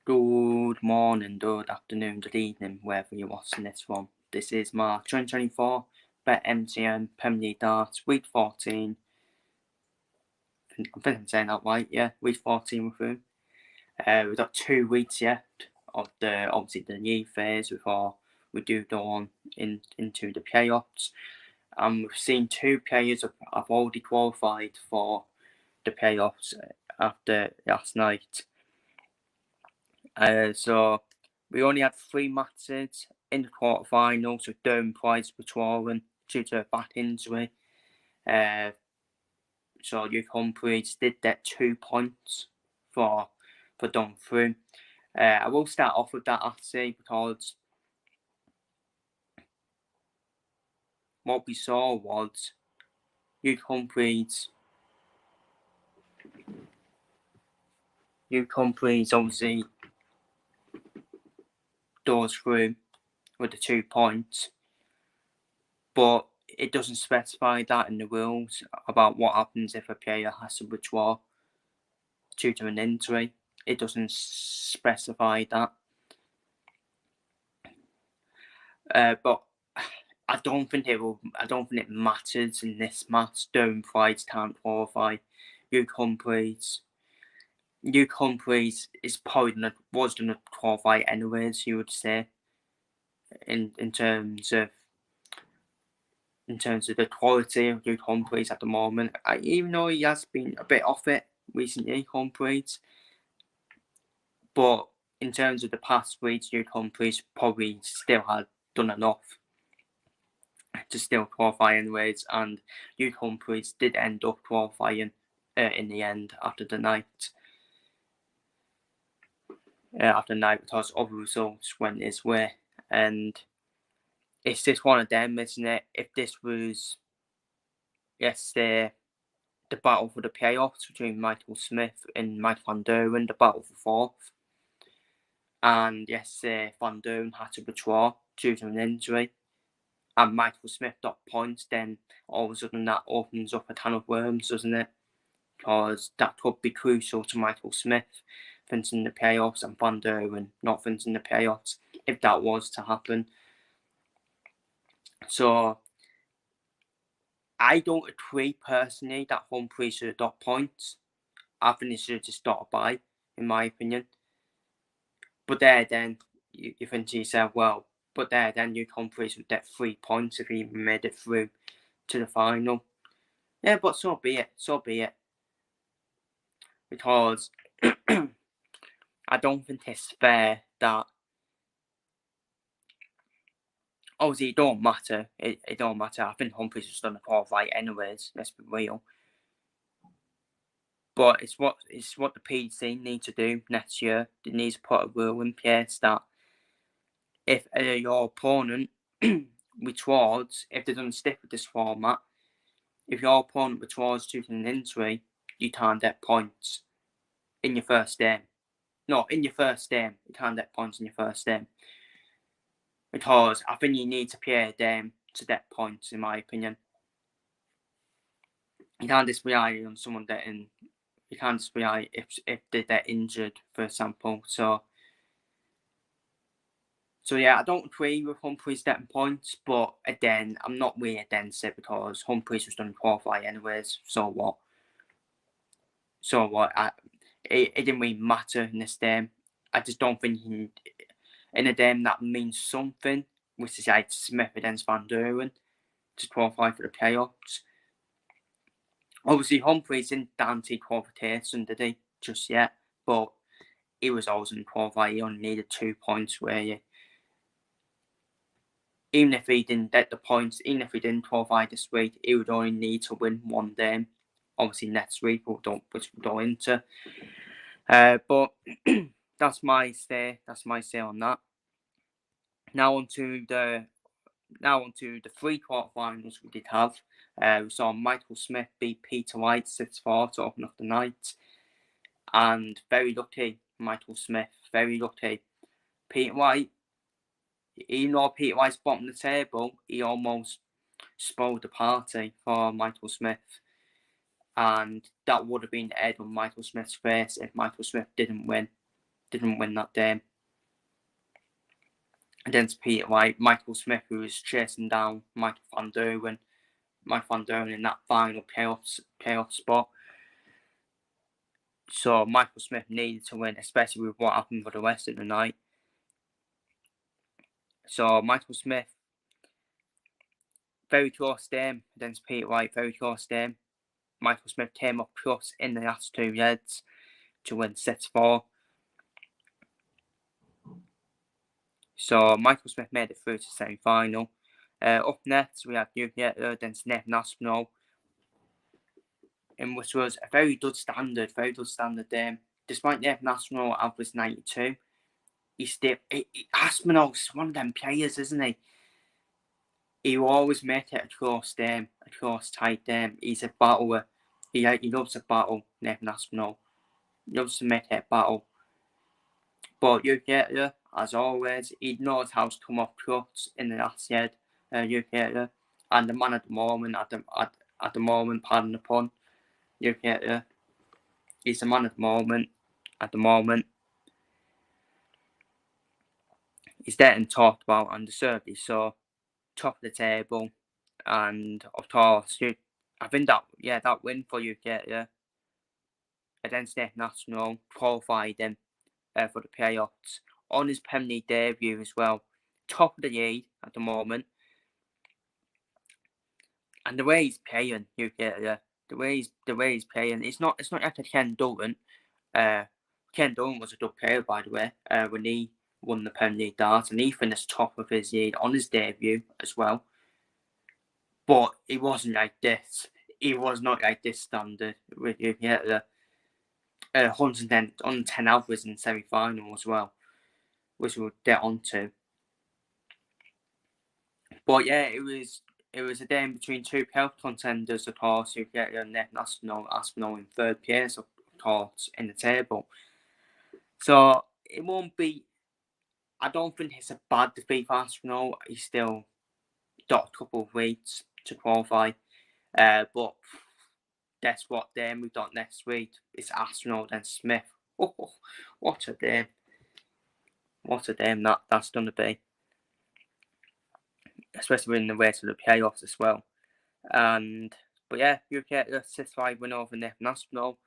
Good morning, good afternoon, good evening, wherever you're watching this from. This is my 2024 BETMGM Premier League Darts Week 14. I think I'm saying that right, yeah, Week 14 we're through. We've got 2 weeks yet of obviously the new phase before we do go on into the playoffs. We've seen 2 players have already qualified for the playoffs after last night. So we only had 3 matches in the quarterfinals with Durham Price withdrawing due to a back injury. So Luke Humphries did get 2 points for done through. I will start off with that actually because what we saw was Luke Humphries obviously goes through with the 2 points, but it doesn't specify that in the rules about what happens if a player has to withdraw due to an injury. It doesn't specify that. But I don't think it matters in this match. Durham Price can't qualify. Luke Humphries is probably was going to qualify anyways, you would say, in terms of the quality of Luke Humphries at the moment. Even though he has been a bit off it recently, Humphries, but in terms of the past weeks, Luke Humphries probably still had done enough to still qualify anyways, and Luke Humphries did end up qualifying in the end after the night. Because other results went his way, and it's just one of them, isn't it? If this was, the battle for the playoffs between Michael Smith and Mike Van Duren, the battle for fourth, and Van Duren had to withdraw due to an injury, and Michael Smith got points, then all of a sudden that opens up a can of worms, doesn't it? Because that could be crucial to Michael Smith finishing the playoffs and Van Duren not finishing the playoffs if that was to happen. So I don't agree personally that Humphries should have got points. I think he should have just got a bye, in my opinion. But then you think to yourself, well, then Luke Humphries would get 3 points if he made it through to the final. Yeah, but so be it. Because I don't think it's fair that obviously it don't matter. It don't matter. I think Humphries was going to qualify anyways, let's be real. But it's what the PC need to do next year. They need to put a rule in place that if your opponent withdraws, if they don't stick with this format, if your opponent withdraws due to an injury, you can't get points in your first game. No, in your first game, you can't get points in your first game. Because I think you need to play a game to get points, in my opinion. You can't just rely on someone getting. You can't just rely if they get injured, for example. So yeah, I don't agree with Humphries getting points, but again, I'm not really against it because Humphries was going to qualify anyways. So what? It didn't really matter in this game. I just don't think in a game that means something, which is like Smith against Van Duren to qualify for the playoffs. Obviously, Humphries didn't guarantee qualification, did he? Just yet, but he was always going to qualify. He only needed 2 points, where even if he didn't get the points, even if he didn't qualify this week, he would only need to win 1 game. Obviously, next week, which we'll go into. But that's my say. That's my say on that. Now on to the 3 quarterfinals we did have. We saw Michael Smith beat Peter White 6-4 to open up the night. And very lucky, Michael Smith. Very lucky. Peter White, even though Peter White's bottom of the table, he almost spoiled the party for Michael Smith. And that would have been the head on Michael Smith's face if Michael Smith didn't win. didn't win that day. Against Peter White, Michael Smith, who was chasing down Michael van Gerwen in that final playoff spot. So Michael Smith needed to win, especially with what happened for the rest of the night. So Michael Smith, very close game against Peter White, very close game. Michael Smith came up close in the last 2 heads to win 6-4. So Michael Smith made it through to semi-final. Up next, we had Nuclear against Nathan Aspinall, in which was a very good standard game. Despite Nathan Aspinall average 92, Aspinall's one of them players, isn't he? He will always make it a close game, a close, tight game. He's a battler. He loves a battle, Nathan Aspinall. He loves to make it a battle. But Nuclear, as always, he knows how to come off clutch in the last head. Nuclear, and the man at the moment, pardon the pun, Nuclear, he's the man at the moment. He's getting talked about and deservedly so. Top of the table, and of course, I think that win for UK against Nathan Aspinall qualified him for the playoffs on his Premier League debut as well. Top of the league at the moment, and the way he's playing, the way he's playing, it's not like a Ken Dutton. Ken Dutton was a good player, by the way, when he won the Premier League darts, and he finished top of his league on his debut as well. But it wasn't like this. It was not like this standard. We had the 110 average in semi-final as well, which we'll get onto. But yeah, it was a game between two playoff contenders, of course. You get Nathan Aspinall in third place, of course, in the table. So it won't be. I don't think it's a bad defeat for Aspinall. He's still got a couple of weeks to qualify. But guess what game we've got next week? It's Aspinall and Smith. Oh, what a game. What a game that's going to be. Especially in the way to the playoffs as well. But yeah, UK 6-5 win over Nathan Aspinall.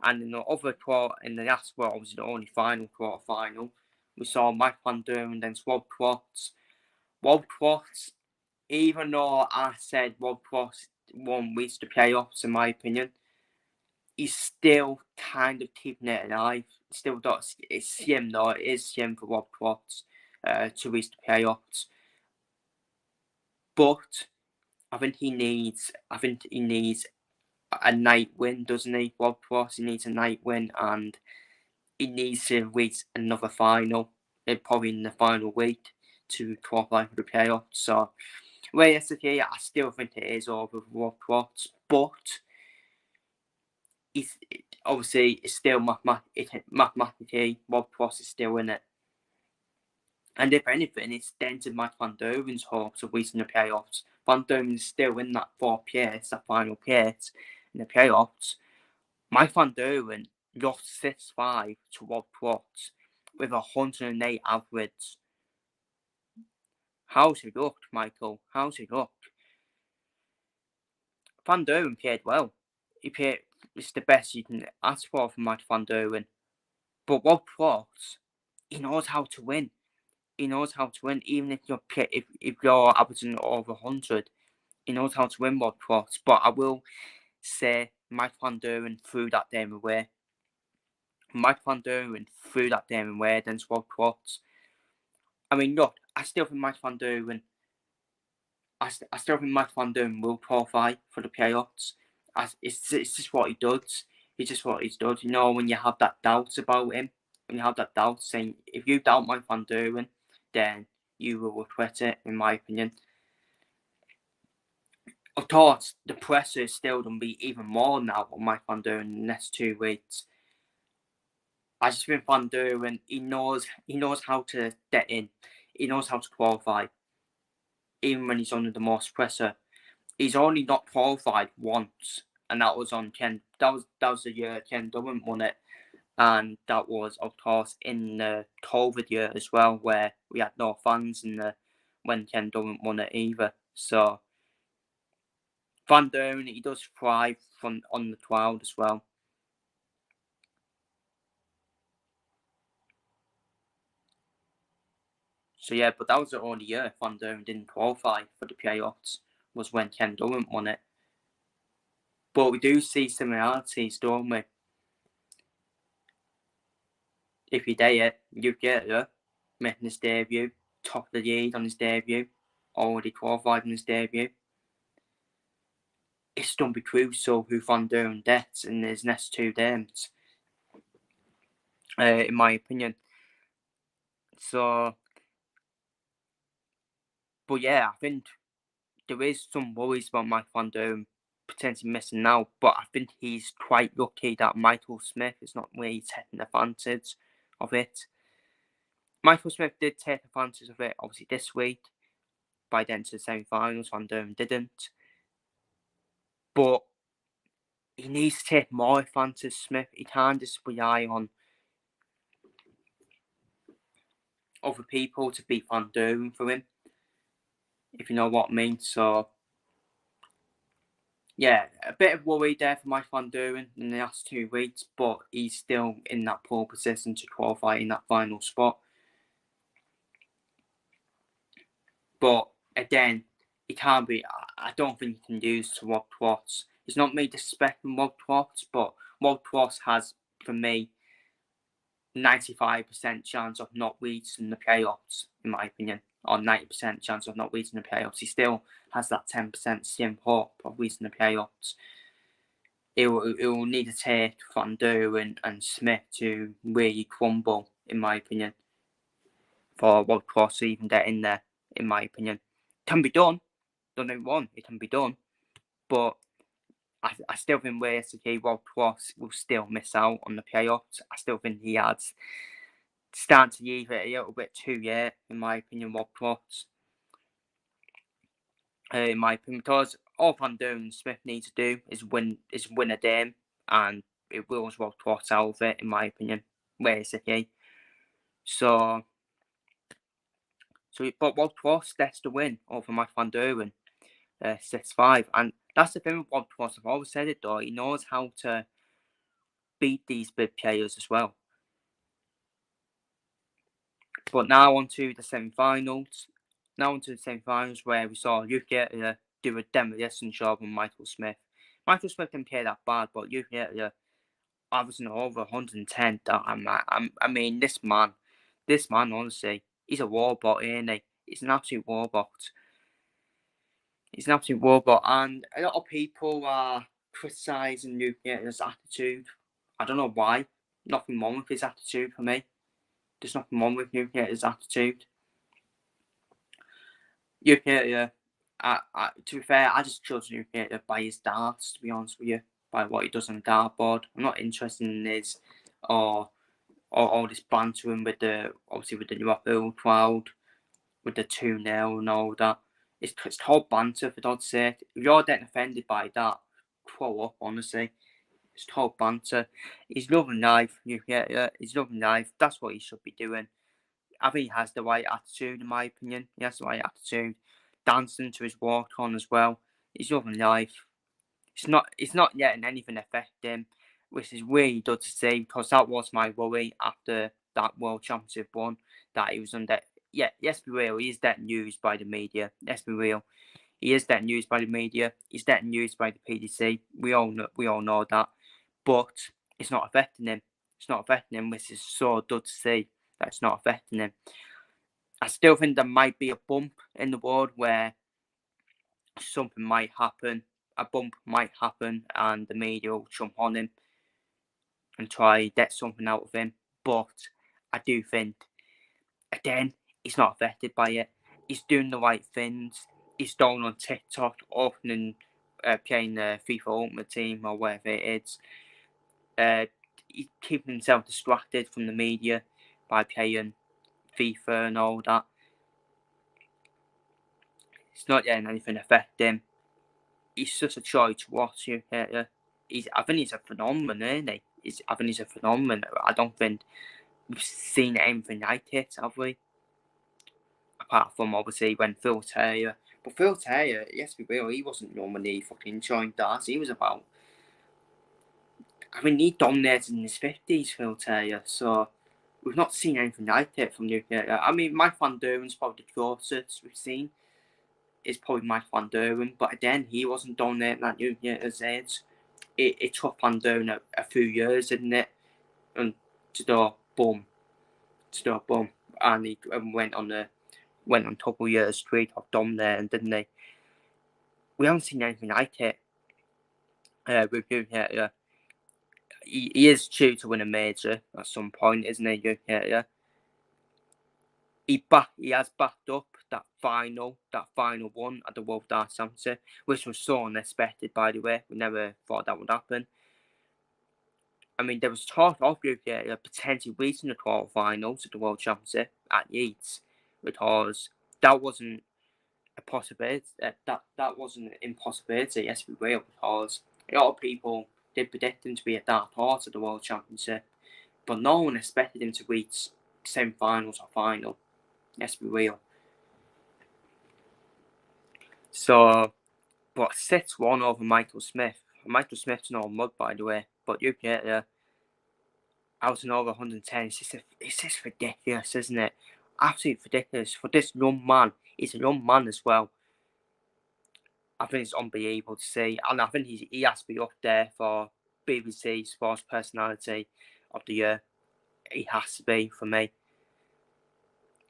And in the other quarter, in the last quarter, was the only quarter final, we saw Mike Van Gerwen against Rob Quartz. Rob Quartz, even though I said Rob Quartz won't reach the playoffs, in my opinion, he's still kind of keeping it alive. Still, it's him though. It is him for Rob Quartz to reach the playoffs. But I think he needs a night win, doesn't he? Rob Quartz, he needs a night win, and he needs to reach another final, probably in the final week, to qualify for the playoffs. So, realistically, I still think it is over for Rob Quartz, but it's still mathematically, Rob Quartz is still in it. And if anything, it's dented Mike Van Gerwen's hopes of reaching the playoffs. Van Gerwen is still in that fourth place, that final place in the playoffs. Mike Van Gerwen lost 6-5 to Rob Quartz with 108 average. How's he looked, Michael? How's he looked? Van Gerwen played well. It's the best you can ask for from Mike Van Gerwen. But Rob Quartz, he knows how to win. He knows how to win, even if you're averaging over 100. He knows how to win, Rob Quartz. But I will say Mike Van Gerwen threw that game away. Mike Van Gerwen threw that game away against Rob Quartz. I mean, look, I still think Mike Van Gerwen will qualify for the playoffs. It's just what he does. It's just what he does. You know, when you have that doubt about him, when you have that doubt saying, if you doubt Mike Van Gerwen, then you will regret it, in my opinion. Of course, the pressure is still going to be even more now on Mike Van Gerwen in the next 2 weeks. I just think Van Gerwen, he knows how to get in. He knows how to qualify, even when he's under the most pressure. He's only not qualified once, and that was on Ken. That was the year Ken Dutton won it. and that was, of course, in the COVID year as well, where we had no fans when Ken Durant won it either. So Van Doren, he does thrive on the crowd as well. So yeah, but that was the only year Van Doren didn't qualify for the playoffs, was when Ken Durant won it. But we do see similarities, don't we? If you dare it, you get it. Making his debut, top of the league on his debut, already qualified on his debut. It's done be crucial who Van Doren gets in his next 2 games, in my opinion. So, but yeah, I think there is some worries about Mike Van Doren potentially missing out, but I think he's quite lucky that Michael Smith is not really taking advantage of it. Michael Smith did take advantage of it, obviously, this week by getting to the semi-finals. Van Doren didn't. But he needs to take more advantage, Smith. He can't just rely on other people to beat Van Doren for him, if you know what I mean. So, yeah, a bit of worry there for Mike Van Doren in the last 2 weeks, but he's still in that pole position to qualify in that final spot. But again, he can't be. I don't think he can use to Rob Twats. It's not me disrespecting Rob Twats, but Rob Twats has, for me, 95% chance of not reaching the playoffs, in my opinion, or 90% chance of not reaching the playoffs. He still has that 10% slim hope of reaching the playoffs. It will need to take Van Doren and Smith to really crumble, in my opinion, for Rob Cross to even get in there, in my opinion. Can be done. Don't get me wrong, it can be done. But I still think realistically Rob Cross will still miss out on the playoffs. I still think he has starting to leave it a little bit too late, in my opinion, Rob Cross. In my opinion, because all Van Doren and Smith need to do is win a game, and it rules Rob Cross out of it, in my opinion, basically. So but Rob Cross gets the win over Mike Van Doren, 6-5, and that's the thing with Rob Cross. I've always said it though. He knows how to beat these big players as well. But now on to the semi-finals. Where we saw Yuki do a demolition job on Michael Smith. Michael Smith didn't play that bad, but Yuki averaging over 110. I mean, this man, honestly, he's a robot, isn't he? He's an absolute robot. And a lot of people are criticising Yuki's attitude. I don't know why. Nothing wrong with his attitude for me. There's nothing wrong with Yuki's attitude. Yuki, to be fair, I just judge Yuki by his darts, to be honest with you, by what he does on the dartboard. I'm not interested in his or all this bantering with the Liverpool crowd, with the 2-0 and all that. It's called banter, for God's sake. If you're getting offended by that, grow up, honestly. It's called banter. He's loving life, he's loving life. That's what he should be doing. I think he has the right attitude, in my opinion. He has the right attitude. Dancing to his walk on as well. He's loving life. It's not letting anything affect him, which is really good to see, because that was my worry after that World Championship one, that he was under. Yeah, let's be real, he is getting used by the media. Let's be real. He is getting used by the media. He's getting used by the PDC. We all know that. But it's not affecting him. Which is so good to see that it's not affecting him. I still think there might be a bump in the world where something might happen. A bump might happen, and the media will jump on him and try to get something out of him. But I do think, again, he's not affected by it. He's doing the right things. He's going on TikTok, opening, playing the FIFA Ultimate Team or whatever it is. He's keeping himself distracted from the media by playing FIFA and all that. It's not letting anything affect him. He's such a joy to watch. I think he's a phenomenon, isn't he? I think he's a phenomenon. I don't think we've seen anything like it, have we? Apart from obviously when Phil Taylor. But Phil Taylor, yes, we will. He wasn't young when he fucking joined us. He was about. I mean, he dominated in his 50s, Phil Taylor. So we've not seen anything like it from UK. I mean, Mike Van Duren's probably the closest we've seen. Is probably Mike Van Duren, but again, he wasn't dominating at UK's age. It took Van Duren a few years, didn't it? And to do boom, and he went on a couple of years straight of dominating, didn't he? We haven't seen anything like it with UK. He is due to win a major at some point, isn't he? UK. He has backed up that final one at the World Darts Championship, which was so unexpected, by the way. We never thought that would happen. I mean, there was talk of UK potentially reaching the quarterfinals of the World Championship at Yates, because that wasn't a possibility. That wasn't an impossibility. Yes, we will, because a lot of people did predict him to be a dark horse at the World Championship, but no one expected him to reach semi-finals or final. Yes, we will. So, but 6-1 over Michael Smith. Michael Smith's no mud, by the way, but you get out and over 110. It's just ridiculous, isn't it? Absolutely ridiculous for this young man. He's a young man as well. I think it's unbelievable to see, and I think he has to be up there for BBC Sports Personality of the Year. He has to be for me.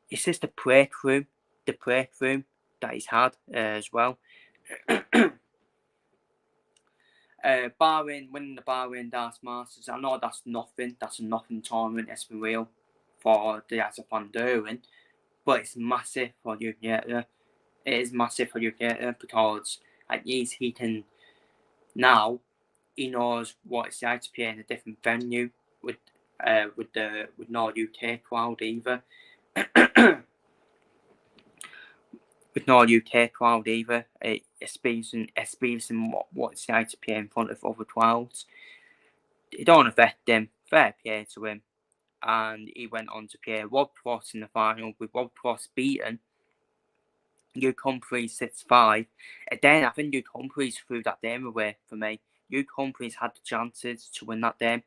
It's just the breakthrough that he's had as well. Winning the Bahrain Darts Masters, I know that's nothing. That's a nothing tournament, yes, we will, for the Asa Van Duren, but it's massive for UK. It is massive for UK because at least he can now. He knows what it's like to play in a different venue with no UK crowd either. With no UK crowd either, experiencing what it's like to play in front of other crowds. It don't affect him. Fair play to him. And he went on to play Rob Cross in the final, with Rob Cross beaten Luke Humphries 6-5. Then I think Luke Humphries threw that game away for me. Luke Humphries had the chances to win that game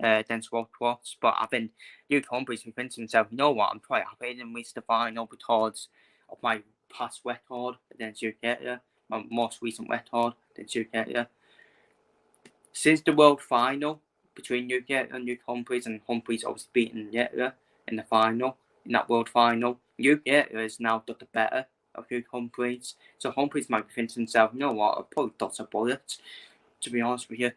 against Rob Cross, but I think Luke Humphries thinking to himself, you know what, I'm quite happy I didn't reach the final because of my past record against UK, my most recent record against UK. Since the world final between UK and Luke Humphries, and Humphries obviously beaten Yetla in the final, in that world final, UK has now got the better of Luke Humphries. So Humphries might be thinking to himself, you know what, I'll probably dodge a bullet, to be honest with you.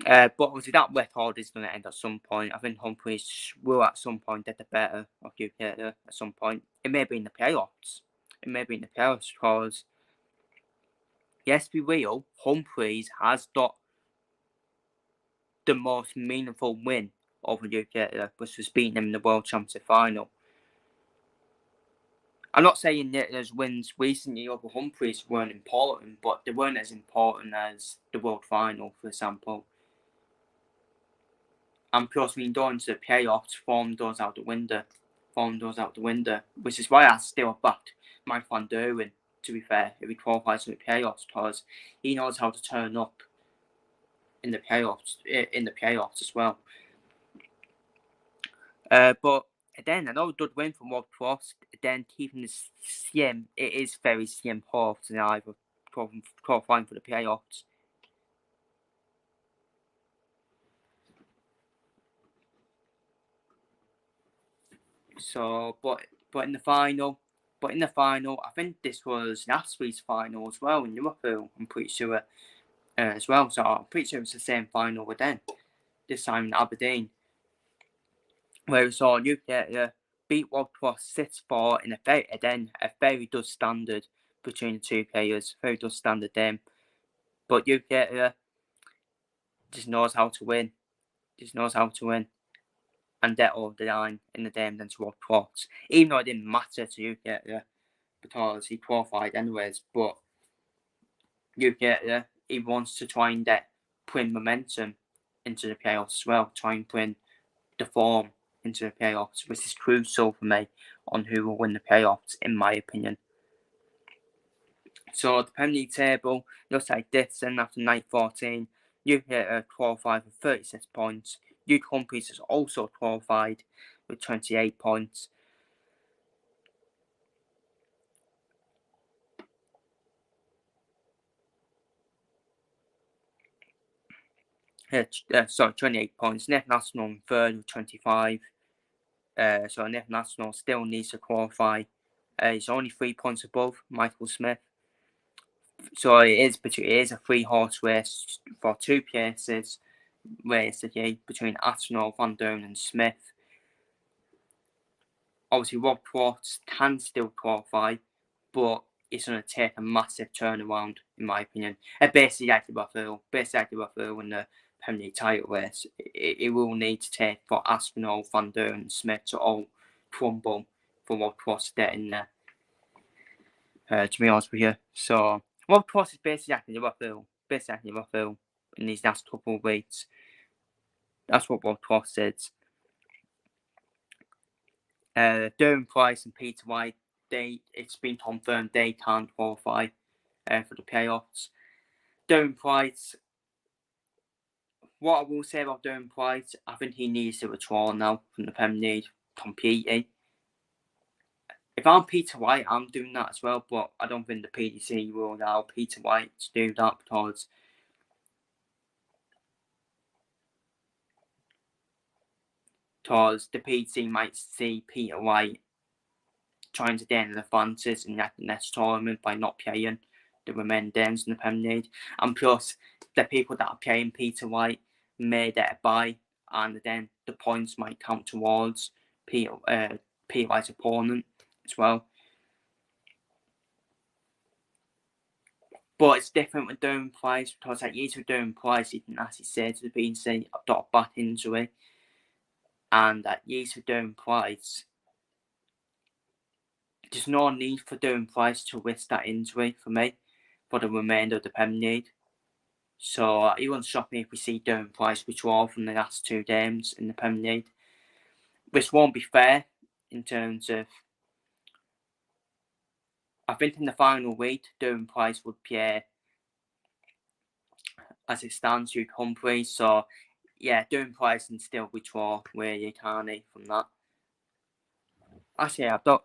But obviously that record is going to end at some point. I think Humphries will at some point get the better of UK at some point. It may be in the playoffs. Because, yes, be real, Humphries has got the most meaningful win over UK, which was beating him in the World Championship final. I'm not saying that his wins recently over Humphries weren't important, but they weren't as important as the World Final, for example. And plus, when you go into the playoffs, form goes out the window. Which is why I still backed Mike Van Duren, to be fair, if he qualifies for the playoffs, because he knows how to turn up in the playoffs as well. But then another good win from Rob Cross. Then keeping the same, it is very same path to either qualifying for the playoffs. So, but in the final, I think this was last week's final as well in Liverpool. I'm pretty sure as well. So I'm pretty sure it's the same final with them. This time in Aberdeen, where we saw UK beat Rob Cross 6-4 in a very good standard between the two players. Very good standard then. But UK just knows how to win. And get over the line in the game against Rob Cross. Even though it didn't matter to UK because he qualified anyways. But UK he wants to try and get putting momentum into the playoffs as well, try and bring the form into the playoffs, which is crucial for me on who will win the playoffs, in my opinion. So the Premier League table looks like this, and after night 14, UK qualified with 36 points. Youth Humphreys has also qualified with 28 points. Sorry, 28 points. Net National in third with 25. So Net National still needs to qualify. He's only 3 points above Michael Smith. So it is a 3-horse race for 2 places, race between Arsenal, Van Doorn and Smith. Obviously, Rob Quartz can still qualify, but it's going to take a massive turnaround, in my opinion. Basically like Liverpool in the Premier League title race. It will need to take for Arsenal, Van Doorn and Smith to all crumble for Rob Quartz to get in there. To be honest with you. So, Rob Quartz is basically like Liverpool in these last couple of weeks. That's what Rob Quartz is. Darren Price and Peter White, it's been confirmed they can't qualify for the playoffs. Darren Price, what I will say about Darren Price, I think he needs to withdraw now from the Premier League completely. If I'm Peter White, I'm doing that as well, but I don't think the PDC will allow Peter White to do that because the PDC might see Peter White trying to gain an advantage in that next tournament by not playing the remaining games in the Premier League. And plus, the people that are playing Peter White may get a bye, and then the points might count towards Peter White's opponent as well. But it's different with Darren Price, because like with Darren Price, he can actually say to the PDC, I've got a bad injury. And at with Darren Price, there's no need for Darren Price to risk that injury for me for the remainder of the Premier League. So it won't shock me if we see Darren Price withdraw from the last 2 games in the Premier League, which won't be fair in terms of. I think in the final week, Darren Price would play as it stands Youth Humphreys. So yeah, Darren Price can still withdraw really, can't he, from that? Actually, I've got.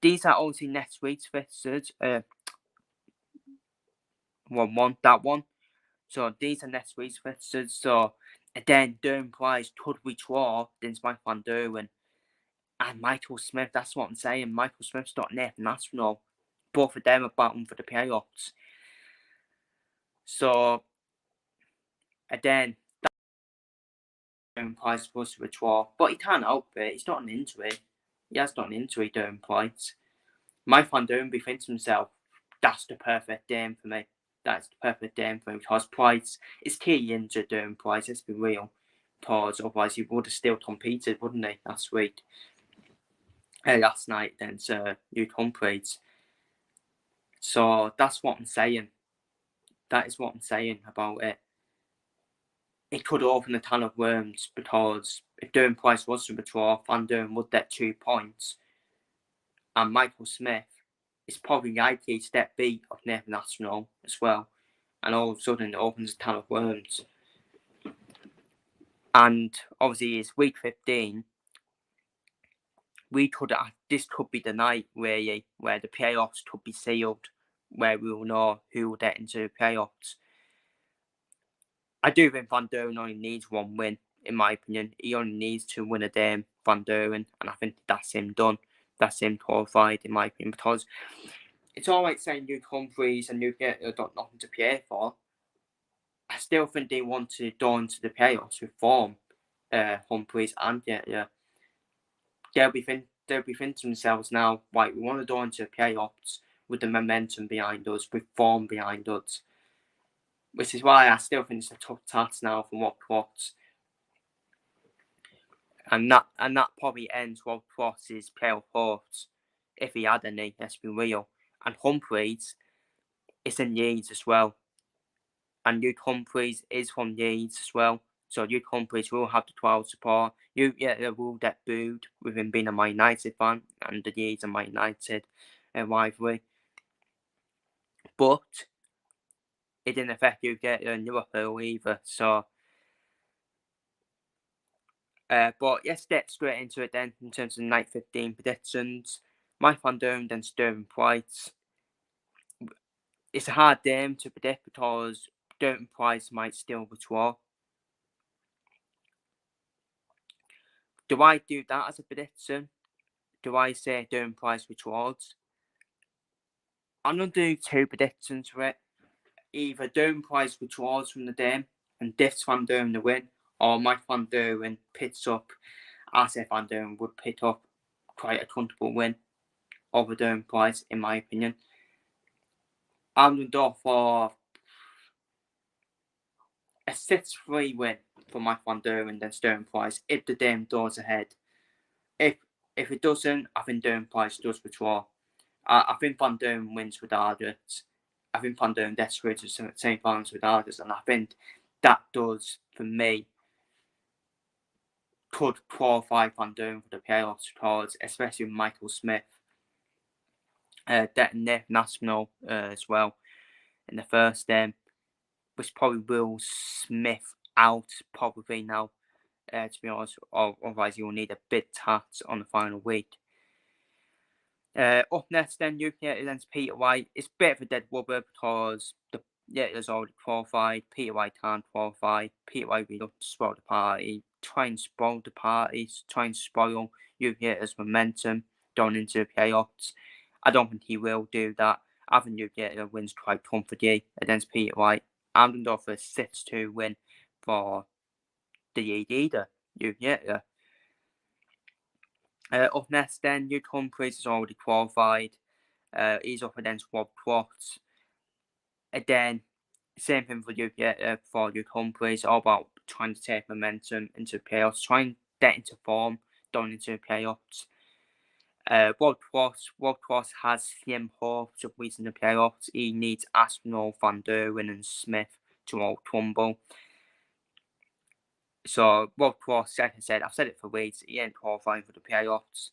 These are obviously next week's fixtures. That one. So these are next week's fixtures. So again, Darren Price could withdraw against Mike Van Doorn and Michael Smith. That's what I'm saying. Michael Smith's not Nathan National. Both of them are battling for the playoffs. So again, Darren Price is supposed to withdraw, but he can't help it. It's not an injury. He has got an injury, Darren Price. Mike Van Doorn be thinking to himself, that's the perfect game for me. That's the perfect game for him, because Price is key injured, Darren Price, let's be real. Because otherwise he would have still competed, wouldn't he, last night against Youth Humphreys. So that's what I'm saying. That is what I'm saying about it. It could open a can of worms, because if Darren Price was to withdraw, Van Doorn would get 2 points. And Michael Smith is probably likely to get beat of Nathan National as well. And all of a sudden it opens a can of worms. And obviously it's week 15. This could be the night where the playoffs could be sealed, where we will know who will get into the playoffs. I do think Van Doorn only needs 1 win, in my opinion. He only needs to win a game, Van Doorn, and I think that's him done. That's him qualified, in my opinion, because it's all right saying Youth Humphreys and Youth got nothing to play for. I still think they want to go into the playoffs with form, Humphreys and they'll be thinking to themselves now, right, we want to go into the playoffs with the momentum behind us, with form behind us. Which is why I still think it's a tough task now for Rob Quartz. And that probably ends Rob Quartz's playoff hopes, if he had any, let's be real. And Humphreys is in Leeds as well. and Luke Humphries is from Leeds as well. So Luke Humphries will have the 12 support. They will get booed with him being a Man United fan and the Leeds and Man United rivalry. But it didn't affect Liverpool either. So, but let's get straight into it then in terms of night 15 predictions. Mike Van Durham then Sterling Price. It's a hard game to predict because Sterling Price might still withdraw. Do I do that as a prediction? Do I say Sterling Price withdraws? I'm going to do two predictions for it. Either Sterling Price withdraws from the game and diffs Van Durham the win, or Mike Van Durham picks up, as if Van Durham would pick up quite a comfortable win over Sterling Price, in my opinion. I'm going to go for a 6-3 win for Mike Van Durham and then Sterling Price if the game goes ahead. If it doesn't, I think Sterling Price does withdraw. I think Van Durham wins regardless. I think Van Durham gets through to St. Barnes regardless, and I think that does, for me, could qualify Van Durham for the playoffs because, especially with Michael Smith, Nathan Aspinall as well in the first game, which probably will Smith out probably now, to be honest, or otherwise you'll need a big tax on the final week. Up next then, UK against Peter White. It's a bit of a dead rubber because the Yates already qualified. Peter White can't qualify. Peter White really looked to spoil the party, try and spoil the party, try and spoil UK's momentum going into the playoffs. I don't think he will do that. I think UK wins quite comfortably against Peter White. I'm going to go for a 6-2 win for the leader, UK. Up next then, Luke Humphries is already qualified. He's up against Rob Cross. Again, same thing for Luke Humphries. All about trying to take momentum into the playoffs, trying to get into form going into the playoffs. Rob Cross has slim hopes of reaching the playoffs. He needs Aspinall, Van Durham and Smith to all tumble. So Rob Cross, like I said, I've said it for weeks, he ain't qualifying for the playoffs.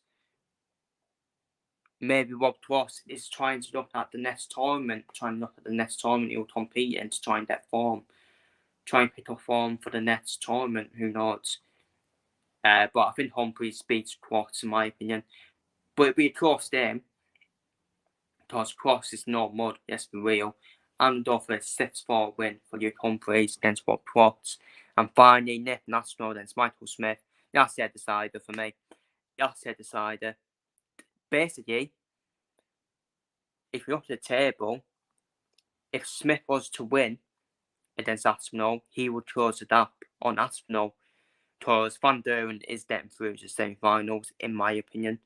Maybe Rob Cross is trying to look at the next tournament, he'll compete in to try and get form. Try and pick up form for the next tournament, who knows. But I think Humphries beats Cross in my opinion. But it'll be a close game. Because Cross is no mud, let's be real. And offer a 6-4 win for Luke Humphries against Rob Cross. And finally, Nathan Aspinall against Michael Smith. That's the decider for me. That's the decider. Basically, if you look at the table, if Smith was to win against Aspinall, he would close the gap on Aspinall. Because Van Durham is getting through to the semi-finals, in my opinion.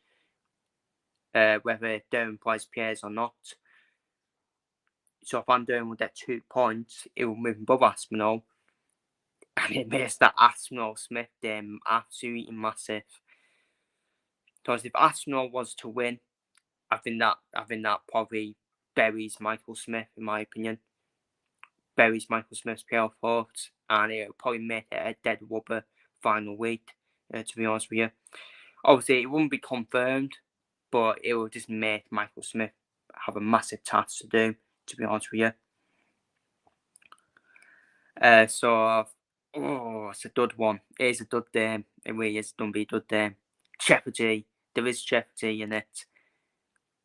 Whether Durham Price plays or not. So if Van Durham will get 2 points, it will move above Aspinall. And it makes that Aspinall-Smith game absolutely massive. Because if Aspinall was to win, I think that probably buries Michael Smith, in my opinion. Buries Michael Smith's playoff hopes, and it will probably make it a dead rubber final week, to be honest with you. Obviously, it wouldn't be confirmed, but it will just make Michael Smith have a massive task to do, to be honest with you. It's a dud one. It is a dud game. It really is going to be a dud game. Jeopardy. There is jeopardy in it.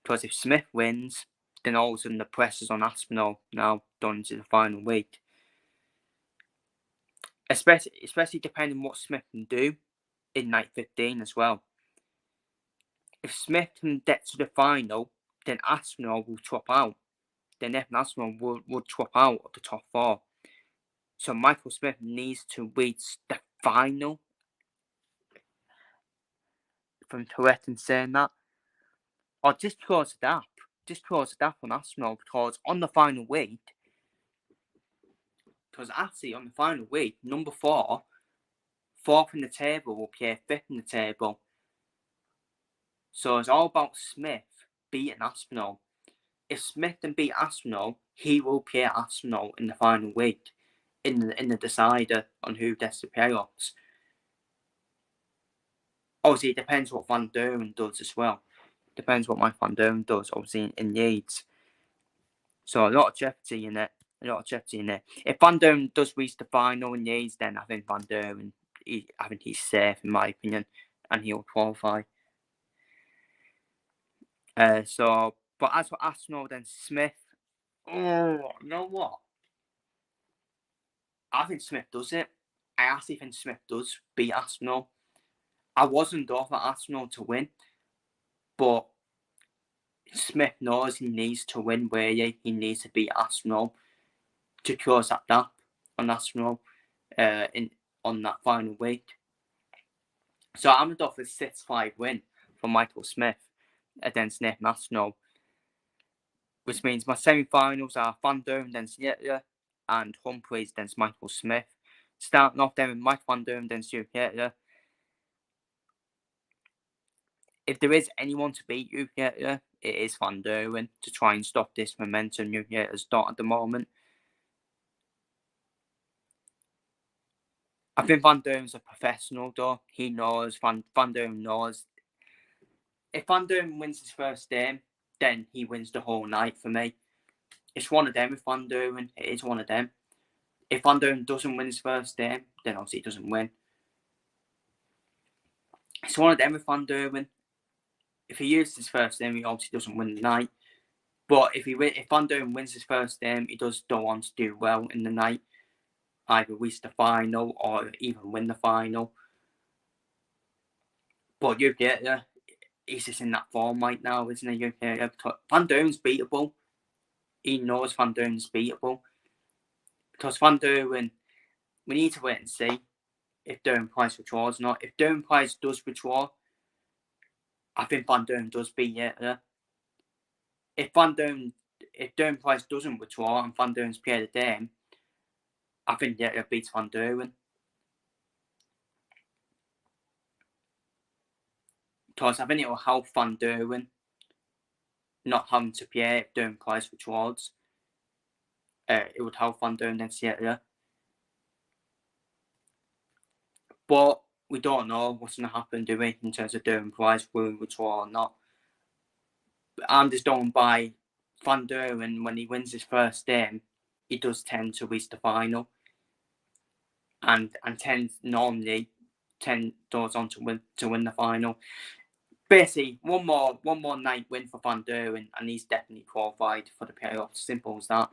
Because if Smith wins, then all of a sudden the pressure's on Aspinall now going into the final week. Especially depending on what Smith can do in night 15 as well. If Smith can get to the final, then Aspinall will drop out. Then Nathan Aspinall will drop out of the top 4. So Michael Smith needs to reach the final. If I'm correct in saying that. Or just close it up. Just close it up on Aspinall because on the final week, number 4, 4th in the table will play 5th in the table. So it's all about Smith beating Aspinall. If Smith can beat Aspinall, he will play Arsenal in the final week, in the decider on who gets the playoffs. Obviously, it depends what Van Duren does as well. Depends what Mike Van Duren does, obviously, in Leeds. So a lot of jeopardy in it. If Van Duren does reach the final in Leeds, then I think Van Duren, I think he's safe in my opinion, and he'll qualify. But as for Arsenal, then Smith. Oh, you know what? I think Smith does it. I actually think Smith does beat Arsenal. I wasn't off at Arsenal to win, but Smith knows he needs to win where he needs to beat Arsenal to close that gap on Arsenal on that final week. So I'm going to off a 6-5 win for Michael Smith against Nathan Arsenal, which means my semi-finals are Van Duren against Yetla and Humphreys against Michael Smith. Starting off then with Mike Van Duren against Yetla. If there is anyone to beat Yetla, it is Van Duren to try and stop this momentum Yetla's got at the moment. I think Van Duren's a professional though. He knows, Van Duren knows. If Van Duren wins his first game, then he wins the whole night for me. It's one of them with Van Duren. It is one of them. If Van Duren doesn't win his first game, then obviously he doesn't win. It's one of them with Van Duren. If he uses his first game, he obviously doesn't win the night. But if Van Duren wins his first game, he does go on to do well in the night. Either reach the final or even win the final. But you get he's just in that form right now, isn't he? Van Duren's beatable. He knows Van Duren's beatable. Because Van Duren, we need to wait and see if Duren Price withdraws or not. If Duren Price does withdraw, I think Van Duren does beat Yetla. If Duren Price doesn't withdraw and Van Duren's played the game, I think Yetla beats Van Duren. Because I think it will help Van Duren not having to play if Duren Price withdraws. It would help Van Duren against Yetla. But we don't know what's going to happen, do we, in terms of Duren Price, will he withdraw or not. I'm just going by Van Duren. When he wins his first game, he does tend to reach the final. And normally goes on to win the final. Basically, one more night win for Van Duren, and he's definitely qualified for the playoffs. Simple as that.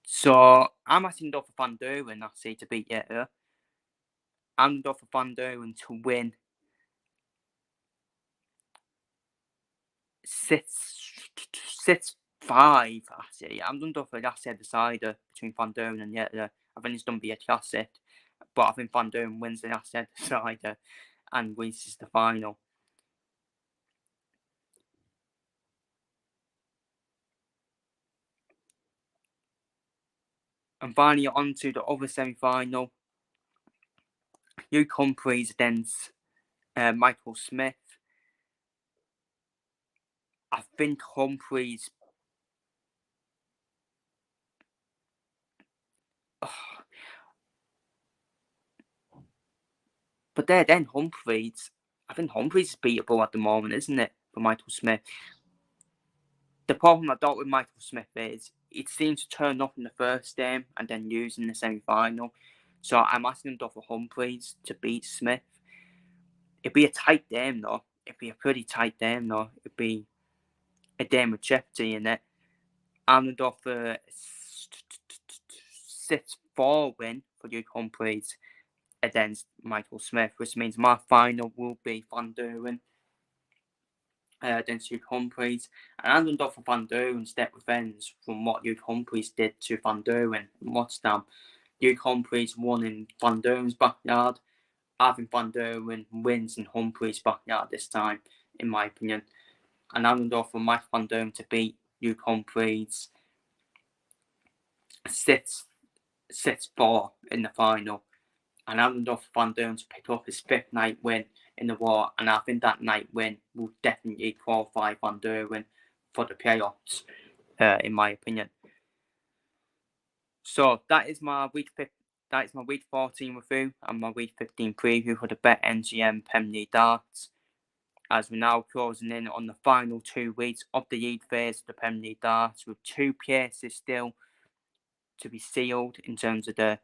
So I'm asking for Van Duren, I say, to beat Yetla. I'm for Van Duren to win 6-5. I say I'm done for that decider between Van Duren and Yetla. I think it's done be a classic, but I think Van Duren wins the asset decider and reaches the final. And finally, on to the other semi-final. Luke Humphreys against Michael Smith. I think Humphreys. But then Humphreys. I think Humphreys is beatable at the moment, isn't it, for Michael Smith? The problem I got with Michael Smith is it seems to turn up in the first game and then lose in the semi-final. So I'm asking him for Humphreys to beat Smith. It'd be a tight game though. It'd be a pretty tight game though. It'd be a game with jeopardy in it. I'm going for a 6-4 win for Luke Humphreys against Michael Smith, which means my final will be Van Duren against Luke Humphreys. And I'm going for Van Duren's debt revenge from what Luke Humphreys did to Van Duren in Rotterdam. Luke Humphreys won in Van Duren's backyard. I think Van Duren wins in Humphreys' backyard this time, in my opinion. And I'm going for Mike Van Duren to beat Luke Humphreys 6-4 in the final. And I'm going for Van Duren to pick up his 5th night win in the war. And I think that night win will definitely qualify Van Duren for the playoffs. in my opinion. So that is my week 14 review and my week 15 preview for the BetMGM Premier League darts. As we're now closing in on the final 2 weeks of the league phase of the Premier League darts, with 2 places still to be sealed in terms of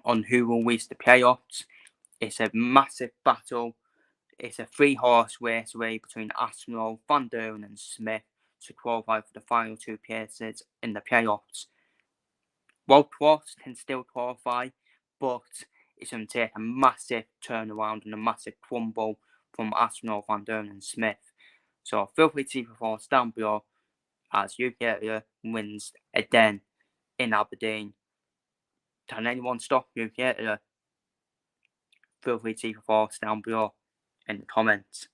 on who will reach the playoffs. It's a massive battle. It's a 3-horse race away between Arsenal, Van Duren and Smith to qualify for the final 2 places in the playoffs. World Cross can still qualify, but it's going to take a massive turnaround and a massive crumble from Arsenal, Van Duren and Smith. So feel free to leave your thoughts down below as UK wins again in Aberdeen. Can anyone stop UK? Feel free to leave your thoughts down below in the comments.